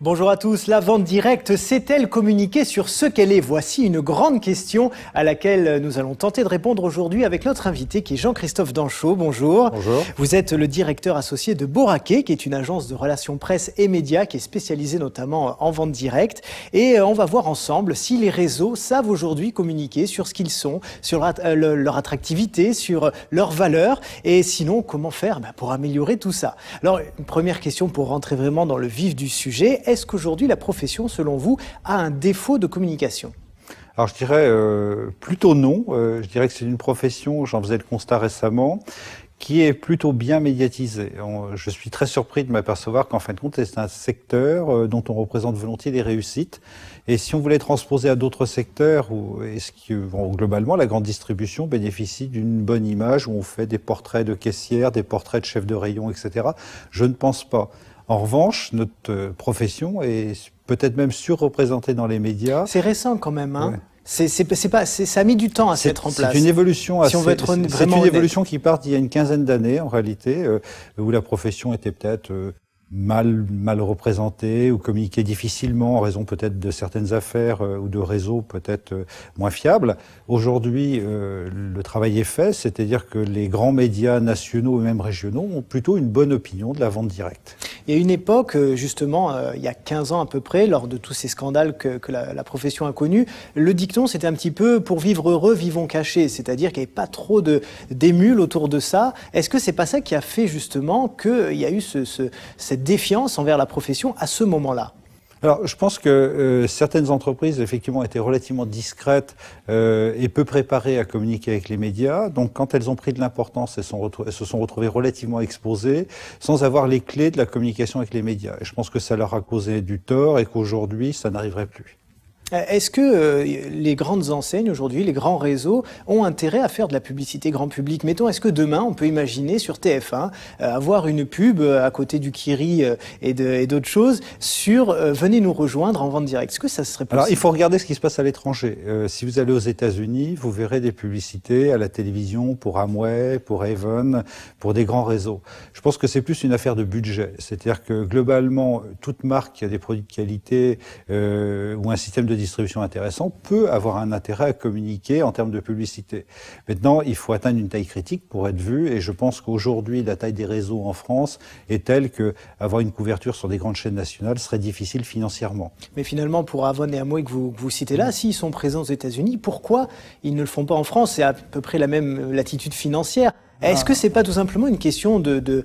Bonjour à tous, la vente directe sait-elle communiquer sur ce qu'elle est? Voici une grande question à laquelle nous allons tenter de répondre aujourd'hui avec notre invité qui est Jean-Christophe Danchaud. Bonjour. Bonjour. Vous êtes le directeur associé de Boracay, qui est une agence de relations presse et médias qui est spécialisée notamment en vente directe. Et on va voir ensemble si les réseaux savent aujourd'hui communiquer sur ce qu'ils sont, sur leur attractivité, sur leurs valeurs. Et sinon, comment faire pour améliorer tout ça? Alors, une première question pour rentrer vraiment dans le vif du sujet. Est-ce qu'aujourd'hui, la profession, selon vous, a un défaut de communication? Alors je dirais plutôt non. Je dirais que c'est une profession, j'en faisais le constat récemment, qui est plutôt bien médiatisée. Je suis très surpris de m'apercevoir qu'en fin de compte, c'est un secteur dont on représente volontiers les réussites. Et si on voulait transposer à d'autres secteurs, globalement, la grande distribution bénéficie d'une bonne image, où on fait des portraits de caissières, des portraits de chefs de rayon, etc. Je ne pense pas. En revanche, notre profession est peut-être même surreprésentée dans les médias. C'est récent quand même, hein. Ouais. Ça a mis du temps à se mettre en place. C'est une évolution si on veut être c'est une évolution qui part d'il y a une quinzaine d'années, en réalité, où la profession était peut-être mal représentée ou communiquée difficilement en raison peut-être de certaines affaires ou de réseaux peut-être moins fiables. Aujourd'hui, le travail est fait, c'est-à-dire que les grands médias nationaux et même régionaux ont plutôt une bonne opinion de la vente directe. Il y a une époque, justement, il y a 15 ans à peu près, lors de tous ces scandales que la profession a connus, le dicton c'était un petit peu « pour vivre heureux, vivons cachés », c'est-à-dire qu'il n'y avait pas trop d'émules autour de ça. Est-ce que c'est pas ça qui a fait justement qu'il y a eu cette défiance envers la profession à ce moment-là? Alors, je pense que certaines entreprises, effectivement, étaient relativement discrètes et peu préparées à communiquer avec les médias. Donc, quand elles ont pris de l'importance, elles se sont retrouvées relativement exposées, sans avoir les clés de la communication avec les médias. Et je pense que ça leur a causé du tort et qu'aujourd'hui, ça n'arriverait plus. Est-ce que les grandes enseignes aujourd'hui, les grands réseaux, ont intérêt à faire de la publicité grand public? Mettons, est-ce que demain, on peut imaginer sur TF1 avoir une pub à côté du Kiri et d'autres choses sur venez nous rejoindre en vente directe? Est-ce que ça serait possible? Alors, il faut regarder ce qui se passe à l'étranger. Si vous allez aux États-Unis, vous verrez des publicités à la télévision pour Amway, pour Avon, pour des grands réseaux. Je pense que c'est plus une affaire de budget. C'est-à-dire que globalement, toute marque qui a des produits de qualité ou un système de distribution intéressant peut avoir un intérêt à communiquer en termes de publicité. Maintenant, il faut atteindre une taille critique pour être vu, et je pense qu'aujourd'hui, la taille des réseaux en France est telle que avoir une couverture sur des grandes chaînes nationales serait difficile financièrement. Mais finalement, pour Avon et Amway que vous citez là, s'ils sont présents aux États-Unis, pourquoi ils ne le font pas en France? C'est à peu près la même latitude financière. Est-ce que c'est pas tout simplement une question de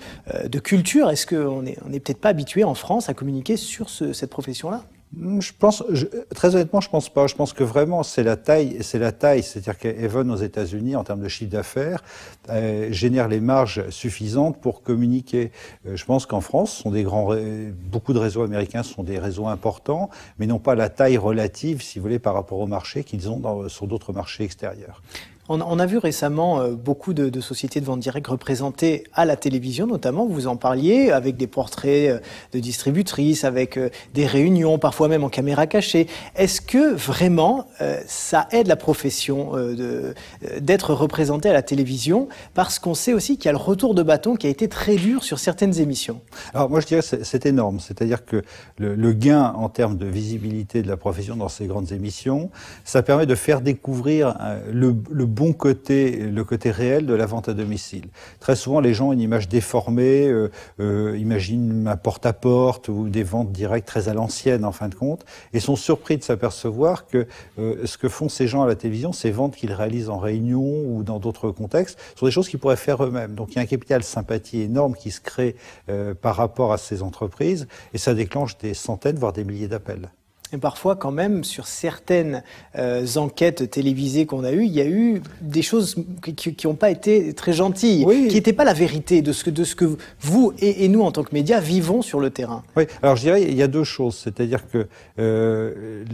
culture? Est-ce qu'on n'est peut-être pas habitué en France à communiquer sur cette profession-là? Très honnêtement, je pense pas. Je pense que vraiment, c'est la taille. C'est-à-dire qu'Avon aux États-Unis, en termes de chiffre d'affaires, génère les marges suffisantes pour communiquer. Je pense qu'en France, beaucoup de réseaux américains sont des réseaux importants, mais n'ont pas la taille relative, si vous voulez, par rapport au marché qu'ils ont sur d'autres marchés extérieurs. On a vu récemment beaucoup de sociétés de vente directe représentées à la télévision, notamment, vous en parliez, avec des portraits de distributrices, avec des réunions, parfois même en caméra cachée. Est-ce que vraiment ça aide la profession d'être représentée à la télévision? Parce qu'on sait aussi qu'il y a le retour de bâton qui a été très dur sur certaines émissions. Alors moi je dirais que c'est énorme, c'est-à-dire que le gain en termes de visibilité de la profession dans ces grandes émissions, ça permet de faire découvrir le bon côté, le côté réel de la vente à domicile. Très souvent, les gens ont une image déformée, imaginent un porte-à-porte ou des ventes directes très à l'ancienne, en fin de compte, et sont surpris de s'apercevoir que ce que font ces gens à la télévision, ces ventes qu'ils réalisent en réunion ou dans d'autres contextes, sont des choses qu'ils pourraient faire eux-mêmes. Donc il y a un capital sympathie énorme qui se crée par rapport à ces entreprises, et ça déclenche des centaines, voire des milliers d'appels. Et parfois, quand même, sur certaines enquêtes télévisées qu'on a eues, il y a eu des choses qui n'ont pas été très gentilles, oui, qui n'étaient pas la vérité de ce que vous et nous, en tant que médias, vivons sur le terrain. Oui, alors je dirais il y a deux choses. C'est-à-dire que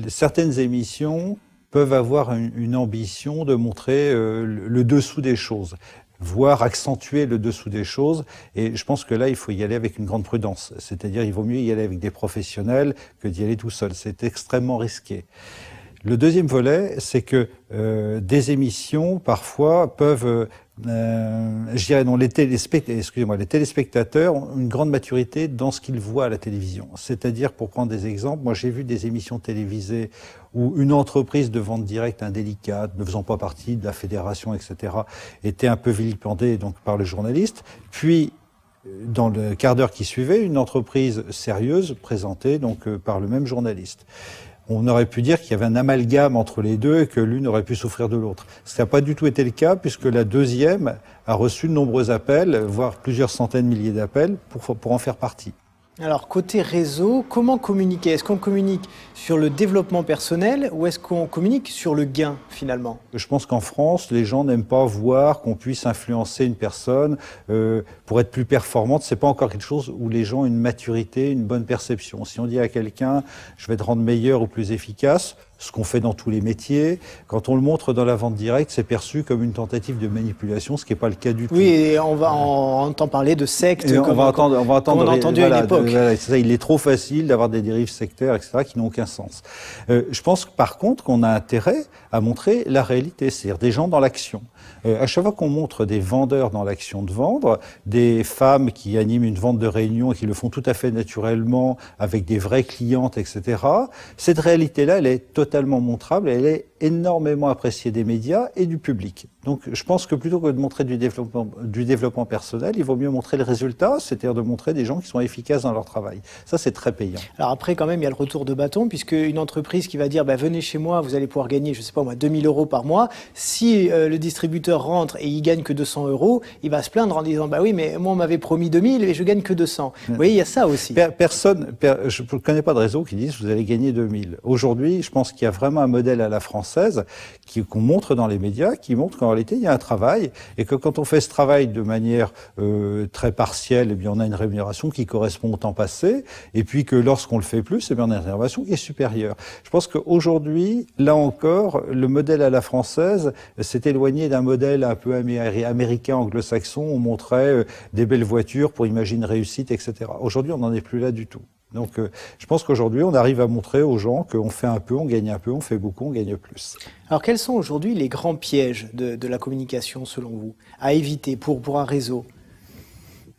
certaines émissions peuvent avoir une ambition de montrer le dessous des choses, voire accentuer le dessous des choses. Et je pense que là, il faut y aller avec une grande prudence. C'est-à-dire, il vaut mieux y aller avec des professionnels que d'y aller tout seul. C'est extrêmement risqué. Le deuxième volet, c'est que des émissions, parfois, peuvent je dirais non, les téléspectateurs ont une grande maturité dans ce qu'ils voient à la télévision. C'est-à-dire, pour prendre des exemples, moi j'ai vu des émissions télévisées où une entreprise de vente directe indélicate, ne faisant pas partie de la fédération, etc., était un peu vilipendée donc par le journaliste. Puis, dans le quart d'heure qui suivait, une entreprise sérieuse présentée donc par le même journaliste. On aurait pu dire qu'il y avait un amalgame entre les deux et que l'une aurait pu souffrir de l'autre. Ça n'a pas du tout été le cas, puisque la deuxième a reçu de nombreux appels, voire plusieurs centaines de milliers d'appels pour en faire partie. Alors, côté réseau, comment communiquer? Est-ce qu'on communique sur le développement personnel ou est-ce qu'on communique sur le gain, finalement? Je pense qu'en France, les gens n'aiment pas voir qu'on puisse influencer une personne pour être plus performante. C'est pas encore quelque chose où les gens ont une maturité, une bonne perception. Si on dit à quelqu'un « je vais te rendre meilleur ou plus efficace », ce qu'on fait dans tous les métiers, quand on le montre dans la vente directe, c'est perçu comme une tentative de manipulation, ce qui n'est pas le cas du tout. Oui, et on entend parler de sectes, on va entendre on a entendu à une époque. Voilà, c'est ça, il est trop facile d'avoir des dérives sectaires, etc., qui n'ont aucun sens. Je pense par contre qu'on a intérêt à montrer la réalité, c'est-à-dire des gens dans l'action. À chaque fois qu'on montre des vendeurs dans l'action de vendre, des femmes qui animent une vente de réunion et qui le font tout à fait naturellement avec des vraies clientes, etc., cette réalité-là, elle est totalement montrable et elle est énormément appréciée des médias et du public. Donc je pense que plutôt que de montrer du développement personnel, il vaut mieux montrer le résultat, c'est-à-dire de montrer des gens qui sont efficaces dans leur travail. Ça, c'est très payant. Alors après, quand même, il y a le retour de bâton, puisque une entreprise qui va dire venez chez moi, vous allez pouvoir gagner, je sais pas moi, 2000 € par mois. Si le distributeur rentre et il gagne que 200 €, il va se plaindre en disant oui, mais moi on m'avait promis 2000 et je gagne que 200. Vous voyez, il y a ça aussi. Je ne connais pas de réseau qui dise vous allez gagner 2000. Aujourd'hui, je pense qu'il y a vraiment un modèle à la française qu'on montre dans les médias, qui montre qu'en réalité, il y a un travail et que quand on fait ce travail de manière très partielle, eh bien, on a une rémunération qui correspond au temps passé et puis que lorsqu'on le fait plus, eh bien, on a une rémunération qui est supérieure. Je pense qu'aujourd'hui, là encore, le modèle à la française s'est éloigné d'un modèle un peu américain, anglo-saxon. On montrait des belles voitures pour imaginer une réussite, etc. Aujourd'hui, on n'en est plus là du tout. Donc, je pense qu'aujourd'hui, on arrive à montrer aux gens qu'on fait un peu, on gagne un peu, on fait beaucoup, on gagne plus. Alors, quels sont aujourd'hui les grands pièges de la communication, selon vous, à éviter pour un réseau?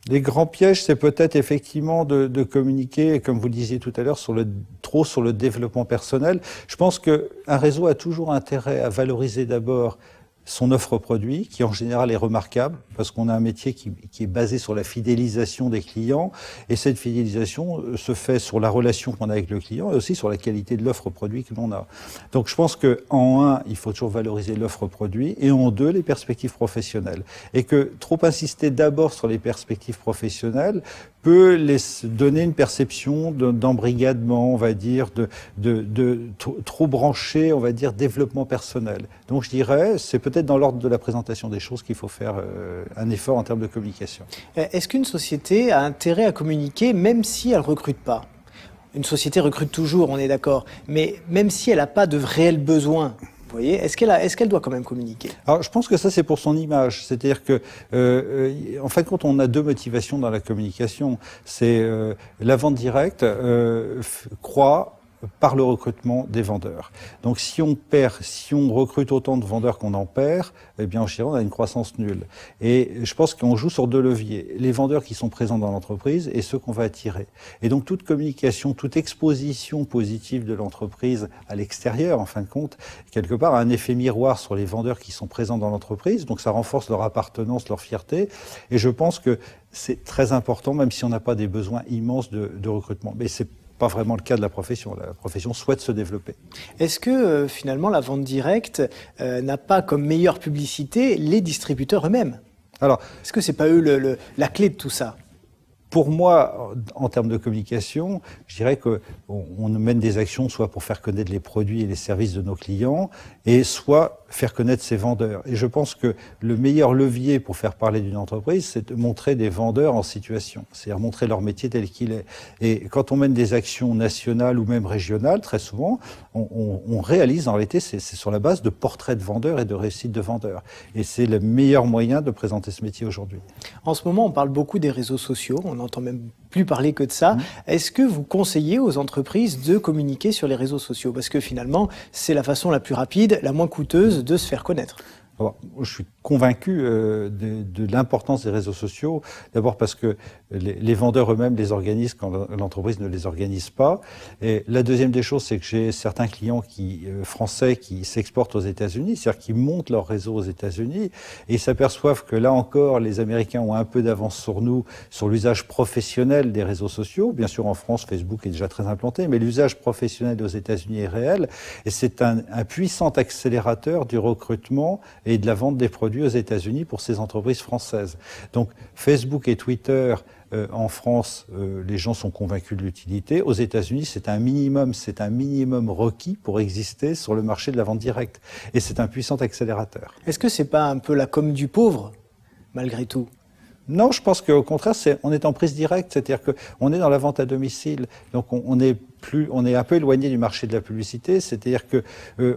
Les grands pièges, c'est peut-être effectivement de communiquer, comme vous le disiez tout à l'heure, trop sur le développement personnel. Je pense qu'un réseau a toujours intérêt à valoriser d'abord son offre produit, qui en général est remarquable, parce qu'on a un métier qui est basé sur la fidélisation des clients, et cette fidélisation se fait sur la relation qu'on a avec le client, et aussi sur la qualité de l'offre produit que l'on a. Donc je pense qu'en un, il faut toujours valoriser l'offre produit, et en deux, les perspectives professionnelles. Et que trop insister d'abord sur les perspectives professionnelles peut donner une perception d'embrigadement, on va dire, de trop branché, on va dire, développement personnel. Donc je dirais, c'est peut-être dans l'ordre de la présentation des choses qu'il faut faire un effort en termes de communication. Est-ce qu'une société a intérêt à communiquer même si elle ne recrute pas? Une société recrute toujours, on est d'accord, mais même si elle n'a pas de réel besoin, vous voyez, est-ce qu'elle doit quand même communiquer? Alors, je pense que ça, c'est pour son image. C'est-à-dire que, en fait, quand on a deux motivations dans la communication, c'est la vente directe croît par le recrutement des vendeurs. Donc si on recrute autant de vendeurs qu'on en perd, eh bien en général on a une croissance nulle. Et je pense qu'on joue sur deux leviers, les vendeurs qui sont présents dans l'entreprise et ceux qu'on va attirer. Et donc toute communication, toute exposition positive de l'entreprise à l'extérieur, en fin de compte, quelque part a un effet miroir sur les vendeurs qui sont présents dans l'entreprise, donc ça renforce leur appartenance, leur fierté. Et je pense que c'est très important, même si on n'a pas des besoins immenses de recrutement. Mais c'est pas vraiment le cas de la profession. La profession souhaite se développer. Est-ce que finalement la vente directe n'a pas comme meilleure publicité les distributeurs eux-mêmes? Alors, est-ce que c'est pas eux la clé de tout ça? Pour moi, en termes de communication, je dirais qu'on mène des actions soit pour faire connaître les produits et les services de nos clients, et soit faire connaître ses vendeurs. Et je pense que le meilleur levier pour faire parler d'une entreprise, c'est de montrer des vendeurs en situation, c'est-à-dire montrer leur métier tel qu'il est. Et quand on mène des actions nationales ou même régionales, très souvent, on réalise, en réalité, c'est sur la base de portraits de vendeurs et de réussites de vendeurs. Et c'est le meilleur moyen de présenter ce métier aujourd'hui. En ce moment, on parle beaucoup des réseaux sociaux, on n'entend même plus parler que de ça. Est-ce que vous conseillez aux entreprises de communiquer sur les réseaux sociaux? Parce que finalement, c'est la façon la plus rapide, la moins coûteuse de se faire connaître. Alors, je suis convaincu de l'importance des réseaux sociaux. D'abord parce que les vendeurs eux-mêmes les organisent quand l'entreprise ne les organise pas. Et la deuxième des choses, c'est que j'ai certains clients français qui s'exportent aux États-Unis, c'est-à-dire qui montent leur réseau aux États-Unis, et ils s'aperçoivent que là encore, les Américains ont un peu d'avance sur nous, sur l'usage professionnel des réseaux sociaux. Bien sûr, en France, Facebook est déjà très implanté, mais l'usage professionnel aux États-Unis est réel, et c'est un puissant accélérateur du recrutement et de la vente des produits aux États-Unis pour ces entreprises françaises. Donc Facebook et Twitter, en France, les gens sont convaincus de l'utilité. Aux États-Unis, c'est un minimum requis pour exister sur le marché de la vente directe. Et c'est un puissant accélérateur. Est-ce que c'est pas un peu la com du pauvre, malgré tout? Non, je pense qu'au contraire, on est en prise directe, c'est-à-dire qu'on est dans la vente à domicile, donc on est un peu éloigné du marché de la publicité, c'est-à-dire que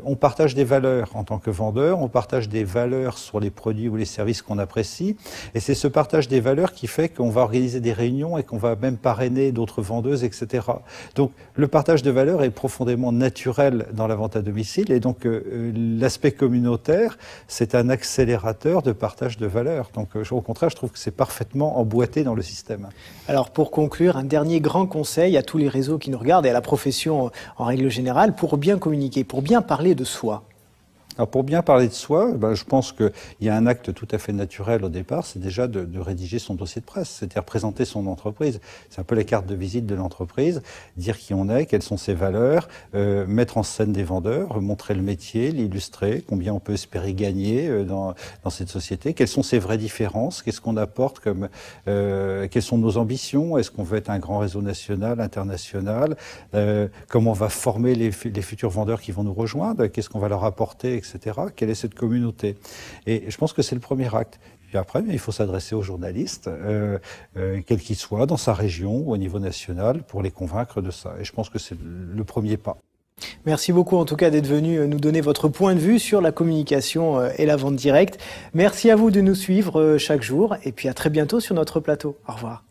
on partage des valeurs en tant que vendeur, on partage des valeurs sur les produits ou les services qu'on apprécie, et c'est ce partage des valeurs qui fait qu'on va organiser des réunions et qu'on va même parrainer d'autres vendeuses, etc. Donc le partage de valeurs est profondément naturel dans la vente à domicile, et donc l'aspect communautaire, c'est un accélérateur de partage de valeurs. Donc au contraire, je trouve que c'est parfaitement emboîté dans le système. Alors pour conclure, un dernier grand conseil à tous les réseaux qui nous regardent et à la profession en règle générale pour bien communiquer, pour bien parler de soi. Alors pour bien parler de soi, je pense qu'il y a un acte tout à fait naturel au départ, c'est déjà de rédiger son dossier de presse, c'est-à-dire présenter son entreprise. C'est un peu la carte de visite de l'entreprise, dire qui on est, quelles sont ses valeurs, mettre en scène des vendeurs, montrer le métier, l'illustrer, combien on peut espérer gagner dans cette société, quelles sont ses vraies différences, qu'est-ce qu'on apporte quelles sont nos ambitions, est-ce qu'on veut être un grand réseau national, international, comment on va former les futurs vendeurs qui vont nous rejoindre, qu'est-ce qu'on va leur apporter, etc. Quelle est cette communauté? Et je pense que c'est le premier acte. Puis après, il faut s'adresser aux journalistes, quels qu'ils soient, dans sa région ou au niveau national, pour les convaincre de ça. Et je pense que c'est le premier pas. Merci beaucoup en tout cas d'être venu nous donner votre point de vue sur la communication et la vente directe. Merci à vous de nous suivre chaque jour et puis à très bientôt sur notre plateau. Au revoir.